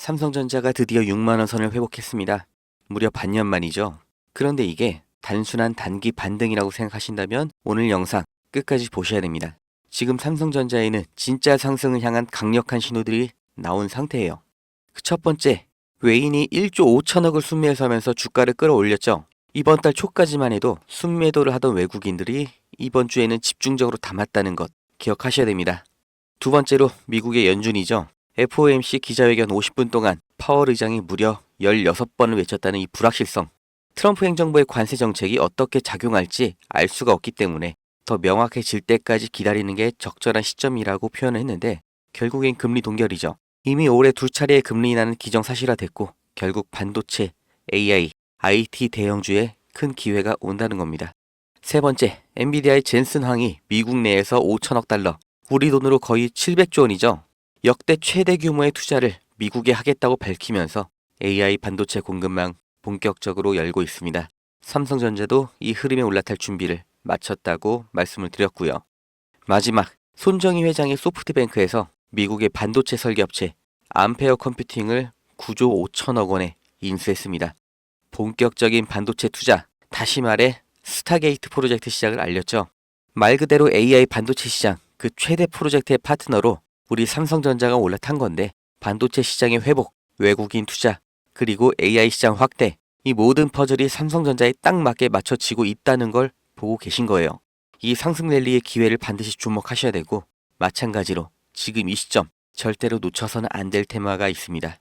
삼성전자가 드디어 6만원 선을 회복했습니다. 무려 반년 만이죠. 그런데 이게 단순한 단기 반등이라고 생각하신다면 오늘 영상 끝까지 보셔야 됩니다. 지금 삼성전자에는 진짜 상승을 향한 강력한 신호들이 나온 상태예요. 그 첫 번째, 외인이 1조 5천억을 순매수하면서 주가를 끌어올렸죠. 이번 달 초까지만 해도 순매도를 하던 외국인들이 이번 주에는 집중적으로 담았다는 것 기억하셔야 됩니다. 두 번째로 미국의 연준이죠. FOMC 기자회견 50분 동안 파월 의장이 무려 16번을 외쳤다는 이 불확실성. 트럼프 행정부의 관세 정책이 어떻게 작용할지 알 수가 없기 때문에 더 명확해질 때까지 기다리는 게 적절한 시점이라고 표현을 했는데 결국엔 금리 동결이죠. 이미 올해 두 차례의 금리 인하는 기정사실화됐고 결국 반도체, AI, IT 대형주에 큰 기회가 온다는 겁니다. 세 번째, 엔비디아의 젠슨 황이 미국 내에서 5천억 달러, 우리 돈으로 거의 700조 원이죠. 역대 최대 규모의 투자를 미국에 하겠다고 밝히면서 AI 반도체 공급망 본격적으로 열고 있습니다. 삼성전자도 이 흐름에 올라탈 준비를 마쳤다고 말씀을 드렸고요. 마지막, 손정희 회장이 소프트뱅크에서 미국의 반도체 설계업체 암페어 컴퓨팅을 9조 5천억 원에 인수했습니다. 본격적인 반도체 투자, 다시 말해 스타게이트 프로젝트 시작을 알렸죠. 말 그대로 AI 반도체 시장 그 최대 프로젝트의 파트너로 우리 삼성전자가 올라탄 건데 반도체 시장의 회복, 외국인 투자, 그리고 AI 시장 확대, 이 모든 퍼즐이 삼성전자에 딱 맞게 맞춰지고 있다는 걸 보고 계신 거예요. 이 상승 랠리의 기회를 반드시 주목하셔야 되고 마찬가지로 지금 이 시점 절대로 놓쳐서는 안 될 테마가 있습니다.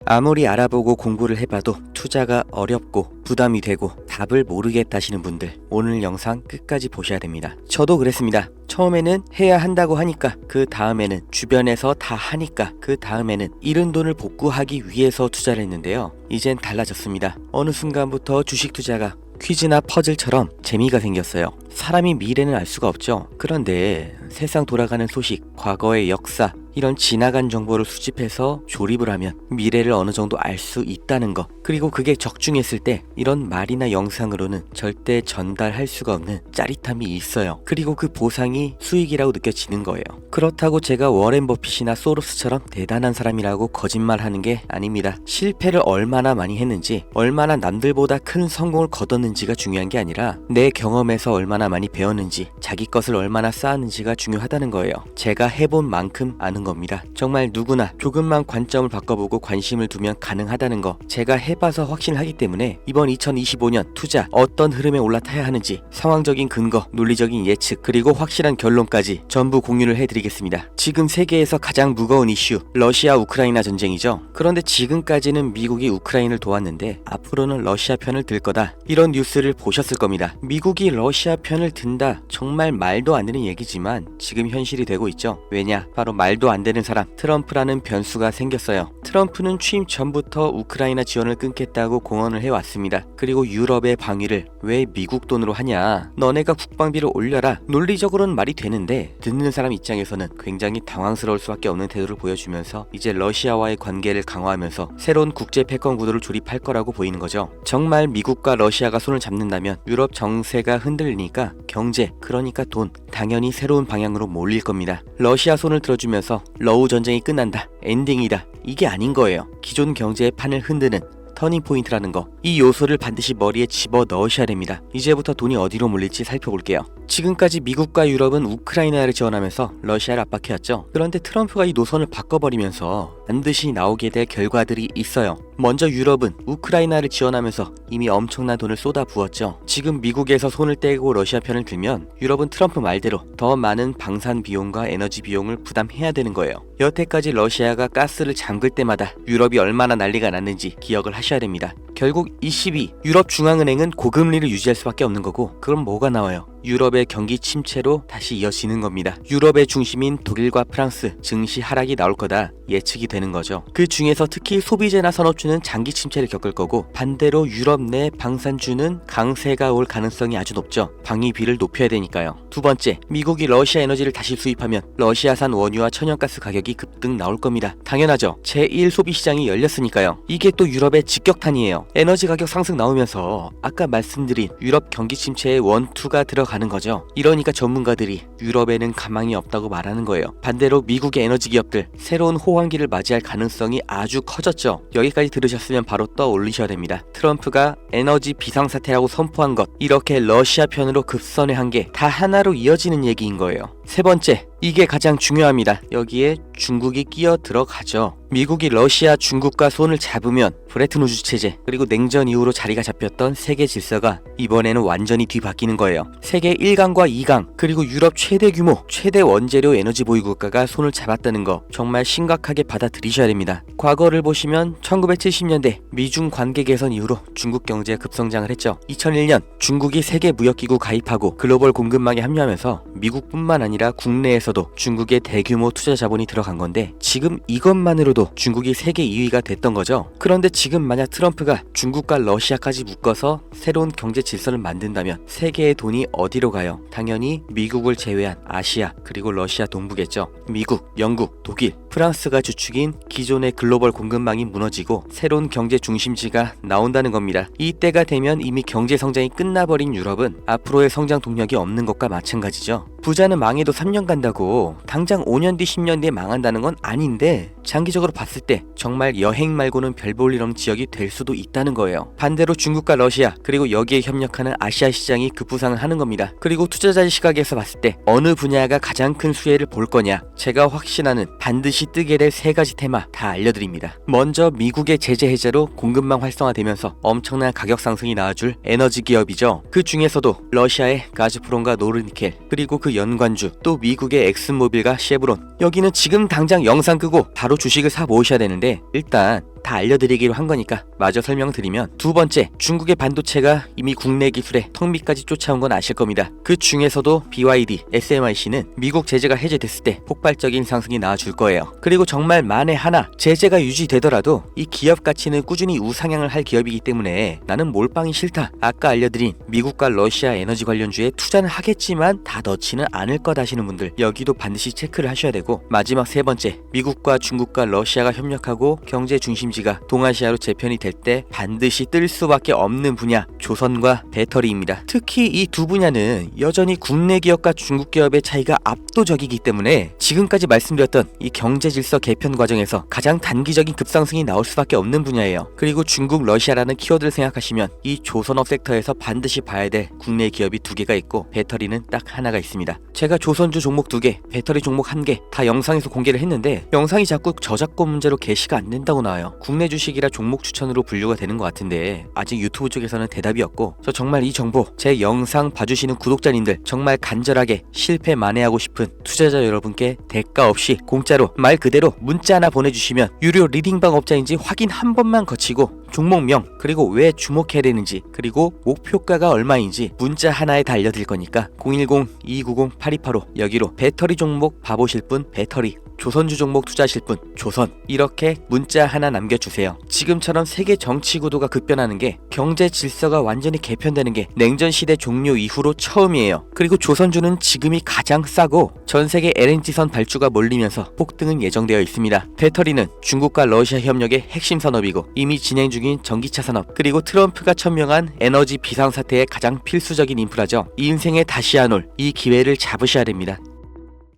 아무리 알아보고 공부를 해봐도 투자가 어렵고 부담이 되고 답을 모르겠다시는 분들 오늘 영상 끝까지 보셔야 됩니다. 저도 그랬습니다. 처음에는 해야 한다고 하니까 그 다음에는 주변에서 다 하니까 그 다음에는 잃은 돈을 복구하기 위해서 투자를 했는데요. 이젠 달라졌습니다. 어느 순간부터 주식 투자가 퀴즈나 퍼즐처럼 재미가 생겼어요. 사람이 미래는 알 수가 없죠. 그런데 세상 돌아가는 소식, 과거의 역사, 이런 지나간 정보를 수집해서 조립을 하면 미래를 어느 정도 알 수 있다는 거, 그리고 그게 적중했을 때 이런 말이나 영상으로는 절대 전달할 수가 없는 짜릿함이 있어요. 그리고 그 보상이 수익이라고 느껴지는 거예요. 그렇다고 제가 워렌 버핏이나 소로스처럼 대단한 사람이라고 거짓말하는 게 아닙니다. 실패를 얼마나 많이 했는지, 얼마나 남들보다 큰 성공을 거뒀는지가 중요한 게 아니라 내 경험에서 얼마나 많이 배웠는지, 자기 것을 얼마나 쌓았는지가 중요하다는 거예요. 제가 해본 만큼 아는 겁니다. 정말 누구나 조금만 관점을 바꿔보고 관심을 두면 가능하다는 거 제가 해봐서 확신하기 때문에 이번 2025년 투자 어떤 흐름에 올라타야 하는지 상황적인 근거, 논리적인 예측, 그리고 확실한 결론까지 전부 공유를 해드리겠습니다. 지금 세계에서 가장 무거운 이슈, 러시아 우크라이나 전쟁이죠. 그런데 지금까지는 미국이 우크라이나를 도왔는데 앞으로는 러시아 편을 들 거다, 이런 뉴스를 보셨을 겁니다. 미국이 러시아 편을 든다, 정말 말도 안 되는 얘기지만 지금 현실이 되고 있죠. 왜냐? 바로 말도 안 되는 사람, 트럼프라는 변수가 생겼어요. 트럼프는 취임 전부터 우크라이나 지원을 끊겠다고 공언을 해왔습니다. 그리고 유럽의 방위를 왜 미국 돈으로 하냐, 너네가 국방비를 올려라, 논리적으로는 말이 되는데 듣는 사람 입장에서는 굉장히 당황스러울 수밖에 없는 태도를 보여주면서 이제 러시아와의 관계를 강화하면서 새로운 국제 패권 구도를 조립할 거라고 보이는 거죠. 정말 미국과 러시아가 손을 잡는다면 유럽 정세가 흔들리니까 경제, 그러니까 돈, 당연히 새로운 방향으로 몰릴 겁니다. 러시아 손을 들어주면서 러우 전쟁이 끝난다, 엔딩이다, 이게 아닌 거예요. 기존 경제의 판을 흔드는 터닝 포인트라는 거, 이 요소를 반드시 머리에 집어 넣으셔야 됩니다. 이제부터 돈이 어디로 몰릴지 살펴볼게요. 지금까지 미국과 유럽은 우크라이나를 지원하면서 러시아를 압박해왔죠. 그런데 트럼프가 이 노선을 바꿔버리면서 반드시 나오게 될 결과들이 있어요. 먼저 유럽은 우크라이나를 지원하면서 이미 엄청난 돈을 쏟아부었죠. 지금 미국에서 손을 떼고 러시아 편을 들면 유럽은 트럼프 말대로 더 많은 방산 비용과 에너지 비용을 부담해야 되는 거예요. 여태까지 러시아가 가스를 잠글 때마다 유럽이 얼마나 난리가 났는지 기억을 하셔야 됩니다. 결국 ECB, 유럽중앙은행은 고금리를 유지할 수밖에 없는 거고, 그럼 뭐가 나와요? 유럽의 경기 침체로 다시 이어지는 겁니다. 유럽의 중심인 독일과 프랑스 증시 하락이 나올 거다 예측이 되는 거죠. 그 중에서 특히 소비재나 산업주는 장기 침체를 겪을 거고, 반대로 유럽 내 방산주는 강세가 올 가능성이 아주 높죠. 방위비를 높여야 되니까요. 두 번째, 미국이 러시아 에너지를 다시 수입하면 러시아산 원유와 천연가스 가격이 급등 나올 겁니다. 당연하죠. 제1 소비시장이 열렸으니까요. 이게 또 유럽의 직격탄이에요. 에너지 가격 상승 나오면서 아까 말씀드린 유럽 경기 침체의 원투가 들어가 가는 거죠. 이러니까 전문가들이 유럽에는 가망이 없다고 말하는 거예요. 반대로 미국의 에너지 기업들 새로운 호황기를 맞이할 가능성이 아주 커졌죠. 여기까지 들으셨으면 바로 떠올리셔야 됩니다. 트럼프가 에너지 비상사태라고 선포한 것, 이렇게 러시아 편으로 급선회한 게 다 하나로 이어지는 얘기인 거예요. 세 번째, 이게 가장 중요합니다. 여기에 중국이 끼어 들어가죠. 미국이 러시아, 중국과 손을 잡으면 브레튼 우즈 체제 그리고 냉전 이후로 자리가 잡혔던 세계 질서가 이번에는 완전히 뒤바뀌는 거예요. 세계 1강과 2강 그리고 유럽 최대 규모, 최대 원재료 에너지 보유 국가가 손을 잡았다는 거 정말 심각하게 받아들이셔야 됩니다. 과거를 보시면 1970년대 미중 관계 개선 이후로 중국 경제가 급성장을 했죠. 2001년 중국이 세계 무역기구 가입하고 글로벌 공급망에 합류하면서 미국뿐만 아니라 국내에서도 중국의 대규모 투자 자본이 들어간 건데 지금 이것만으로도 중국이 세계 2위가 됐던 거죠. 그런데 지금 만약 트럼프가 중국과 러시아까지 묶어서 새로운 경제 질서를 만든다면 세계의 돈이 어디로 가요? 당연히 미국을 제외한 아시아 그리고 러시아 동부겠죠. 미국, 영국, 독일, 프랑스가 주축인 기존의 글로벌 공급망이 무너지고 새로운 경제 중심지가 나온다는 겁니다. 이때가 되면 이미 경제 성장이 끝나버린 유럽은 앞으로의 성장 동력이 없는 것과 마찬가지죠. 부자는 망해도 3년 간다고 당장 5년 뒤 10년 뒤에 망한다는 건 아닌데 장기적으로 봤을 때 정말 여행 말고는 별 볼 일 없는 지역이 될 수도 있다는 거예요. 반대로 중국과 러시아 그리고 여기에 협력하는 아시아 시장이 급부상을 하는 겁니다. 그리고 투자자의 시각에서 봤을 때 어느 분야가 가장 큰 수혜를 볼 거냐, 제가 확신하는 반드시 뜨게 될 세 가지 테마 다 알려드립니다. 먼저 미국의 제재 해제로 공급망 활성화되면서 엄청난 가격 상승이 나와줄 에너지 기업이죠. 그 중에서도 러시아의 가즈프롬과 노르니켈 그리고 그 연관주 또 미국의 엑슨모빌과 쉐브론, 여기는 지금 당장 영상 끄고 바로 주식을 사 모으셔야 되는데 일단 다 알려드리기로 한 거니까 마저 설명드리면, 두 번째, 중국의 반도체가 이미 국내 기술에 턱 밑까지 쫓아온 건 아실 겁니다. 그 중에서도 BYD, SMIC는 미국 제재가 해제됐을 때 폭발적인 상승이 나와줄 거예요. 그리고 정말 만에 하나 제재가 유지되더라도 이 기업 가치는 꾸준히 우상향을 할 기업이기 때문에 나는 몰빵이 싫다, 아까 알려드린 미국과 러시아 에너지 관련주에 투자는 하겠지만 다 넣지는 않을 것 하시는 분들, 여기도 반드시 체크를 하셔야 되고, 마지막 세 번째, 미국과 중국과 러시아가 협력하고 경제 중심지가 동아시아로 재편이 될 때 반드시 뜰 수밖에 없는 분야, 조선과 배터리입니다. 특히 이 두 분야는 여전히 국내 기업과 중국 기업의 차이가 압도적이기 때문에 지금까지 말씀드렸던 이 경제 질서 개편 과정에서 가장 단기적인 급상승이 나올 수밖에 없는 분야예요. 그리고 중국, 러시아라는 키워드를 생각하시면 이 조선업 섹터에서 반드시 봐야 될 국내 기업이 두 개가 있고 배터리는 딱 하나가 있습니다. 제가 조선주 종목 2개, 배터리 종목 1개 다 영상에서 공개를 했는데 영상이 자꾸 저작권 문제로 게시가 안 된다고 나와요. 국내 주식이라 종목 추천으로 분류가 되는 것 같은데 아직 유튜브 쪽에서는 대답이 없고, 저 정말 이 정보 제 영상 봐주시는 구독자님들 정말 간절하게 실패 만회하고 싶은 투자자 여러분께 대가 없이 공짜로 말 그대로 문자 하나 보내주시면 유료 리딩방 업자인지 확인 한 번만 거치고 종목명 그리고 왜 주목해야 되는지 그리고 목표가가 얼마인지 문자 하나에 다 알려드릴 거니까 010-290-8285 여기로 배터리 종목 봐보실 분 배터리, 조선주 종목 투자하실 분 조선, 이렇게 문자 하나 남겨주세요. 지금처럼 세계 정치 구도가 급변하는 게, 경제 질서가 완전히 개편되는 게 냉전 시대 종료 이후로 처음이에요. 그리고 조선주는 지금이 가장 싸고 전 세계 LNG선 발주가 몰리면서 폭등은 예정되어 있습니다. 배터리는 중국과 러시아 협력의 핵심 산업이고 이미 진행 중인 전기차 산업, 그리고 트럼프가 천명한 에너지 비상사태의 가장 필수적인 인프라죠. 이 인생에 다시 안 올 이 기회를 잡으셔야 됩니다.